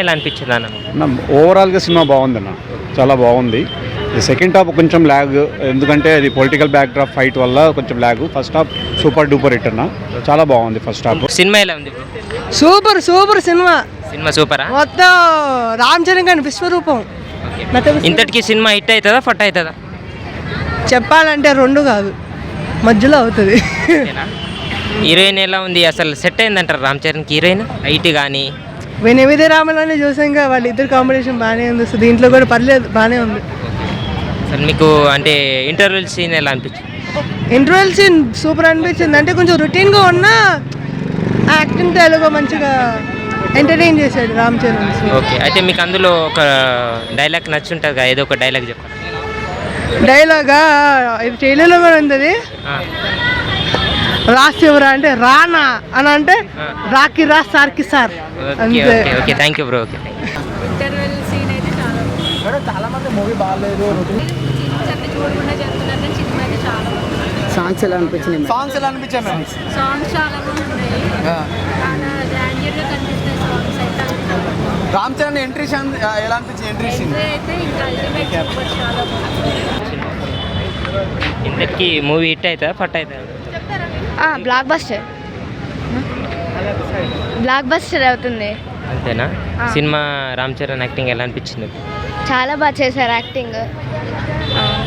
ఎలా అనిపించింది అన్న? ఓవరాల్గా సినిమా బాగుందన్న, చాలా బాగుంది. సెకండ్ హాఫ్ కొంచెం ల్యాగ్, ఎందుకంటే అది పొలిటికల్ బ్యాక్డ్రాప్ ఫైట్ వల్ల కొంచెం lag. First half super duper hit అన్న, చాలా బాగుంది ఫస్ట్ హాఫ్. సినిమా ఎలా ఉంది? Super super cinema. సినిమా సూపరా? మొత్తం రామ్ చరణ్ గారి విశ్వరూపం. ఇంతటికి సినిమా హిట్ అవుతుందా ఫట్ అవుతుందా? చెప్పాలంటే రెండు కాదు, మధ్యలో అవుతుంది. హీరోయిన్ ఎలా ఉంది? అసలు సెట్ అయిందంటారు రామ్ చరణ్కి హీరోయిన్? హైట్ కానీ ఎనిమిది రామలోనే చూసాక వాళ్ళిద్దరు కాంబినేషన్ బాగానే ఉంది. సో దీంట్లో కూడా పర్లేదు, బాగానే ఉంది. అసలు మీకు అంటే ఇంటర్వ్యూల్ సీన్ ఎలా అనిపించింది? ఇంటర్వెల్ సీన్ సూపర్ అనిపించింది. అంటే కొంచెం రొటీన్గా ఉన్న యాక్టింగ్ తెలుగు మంచిగా ఎంటర్టైన్ చేశాడు రామ్ చరణ్. ఓకే, అయితే మీకు అందులో ఒక డైలాగ్ నచ్చుంటుంది కదా, ఏదో ఒక డైలాగ్ చెప్పండి. డైలాగా ఇది ట్రైలర్లో కూడా ఉంది. రాసి ఎవరా అంటే రానా అని అంటే రాకి రా సార్కి sir. Okay okay, thank you bro. Okay, interval scene అయితే చాలా మంది మూవీ బాగాలేదు, చూడకుండా చెప్తున్నారు. సినిమా అయితే చాలా బాగుంది. సాంగ్స్ ఎలా అనిపించింది? సాంగ్స్ చాలా బాగున్నాయి. గ్రాండ్గా కనిపిస్తాయి సాంగ్స్ అయితే. రామ్ చరణ్ ఎంట్రీ ఎలా అనిపించింది? ఎంట్రీ అయితే ఇంకా అల్టిమేట్ సూపర్, చాలా బాగుంది. ఇంతటికి మూవీ హిట్ అవుతుందా ఫట్ అవుతుందా? బ్లాక్ బస్టర్ అవుతుంది. అంతేనా? సినిమా రామ్ చరణ్ యాక్టింగ్ ఎలా అనిపించింది? చాలా బాగా చేశారు యాక్టింగ్.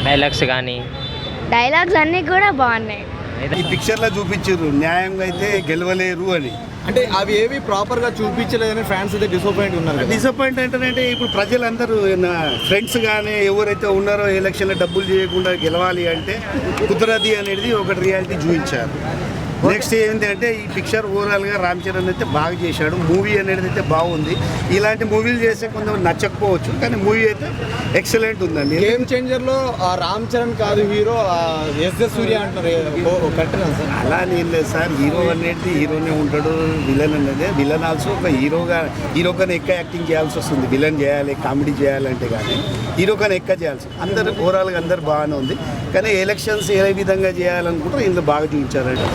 డైలాగ్స్ కానీ డైలాగ్స్ అన్నీ కూడా బాగున్నాయి. ఈ పిక్చర్లో చూపించారు న్యాయంగా అయితే గెలవలేరు అని. అంటే అవి ఏవి ప్రాపర్ గా చూపించలేదని ఫ్యాన్స్ అయితే డిసప్పాయింట్ ఉన్నారు. డిసప్పాయింట్ అంటే ఇప్పుడు ప్రజలందరూ ఫ్రెండ్స్ కానీ ఎవరైతే ఉన్నారో ఎలక్షన్లో డబ్బులు చేయకుండా గెలవాలి అంటే కుదరది అనేది ఒకటి రియాలిటీ చూపించారు. నెక్స్ట్ ఏంటంటే ఈ పిక్చర్ ఓవరాల్గా రామ్ చరణ్ అయితే బాగా చేశాడు. మూవీ అనేది అయితే బాగుంది. ఇలాంటి మూవీలు చేస్తే కొంతమంది నచ్చకపోవచ్చు, కానీ మూవీ అయితే ఎక్సలెంట్ ఉందండి. గేమ్ చేంజర్ లో రామ్ చరణ్ కాదు హీరో, ఎస్ సూర్య అంటున్నారు. Correct sir? అలా నేను లేదు సార్, హీరో అనేది హీరోనే ఉంటాడు, విలన్ అనేది విలన్ ఆల్సో ఒక హీరో కన్నా ఎక్కువ యాక్టింగ్ చేయాల్సి వస్తుంది. విలన్ చేయాలి, కామెడీ చేయాలంటే కానీ హీరో కన్నా ఎక్కువ చేయాల్సి. అందరు ఓవరాల్గా అందరు బాగానే ఉంది, కానీ ఎలక్షన్స్ ఏ విధంగా చేయాలనుకుంటారో ఇందులో బాగా చూపించారండి.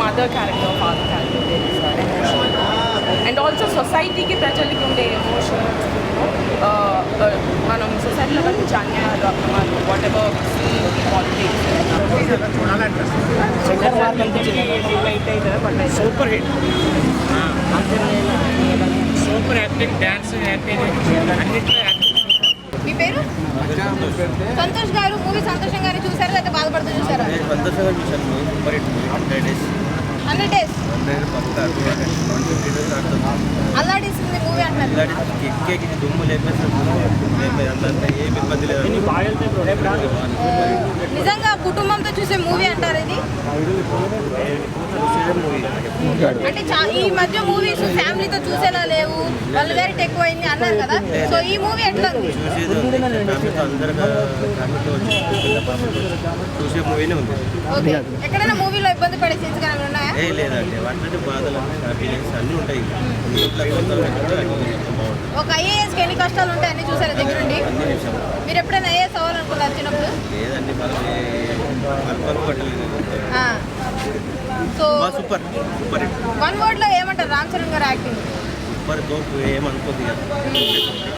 Mother character, father character, and also సొసైటీకి ప్రజలకి ఉండే ఎమోషన్. మనం సొసైటీలో కనిపించే అన్యాయాలు, అక్రమాలు, whatever politics. Super hit, super acting, dance, అన్నిట్లో మీ పేరు? సంతోష్ గారు. మూవీ సంతోషం గారిని చూసారా లేదా బాధపడుతూ చూసారా? అల్లాడిస్తుంది మూవీ అంటారు. నిజంగా కుటుంబంతో చూసే మూవీ అంటారు ఇది. అంటే ఈ మధ్య మూవీస్ ఫ్యామిలీతో చూసేలా లేవు, వాళ్ళు వేరే ఎక్కువైంది అన్నారు కదా. సో ఈ మూవీ ఎట్లా ఉంది? చూసే మూవీనే ఉంది. ఓకే, ఎక్కడైనా మూవీలో ఇబ్బంది పడే సీన్స్ కానీ ఉన్నాయా? లేదండి, వాటి బాధలు హ్యాపీనెస్ అన్నీ ఉంటాయి. ఒక ఐఏఎస్కి ఎన్ని కష్టాలు ఉంటాయి అన్ని చూసారా దగ్గరుండి? మీరు ఎప్పుడైనా ఐఏఎస్ అవ్వాలనుకున్నారు చిన్నప్పుడు? లేదండి, so super super one word లో ఏమంటారు రామ్ చరణ్ గారు యాక్టింగ్? సూపర్, ఏమనుకోదు కదా.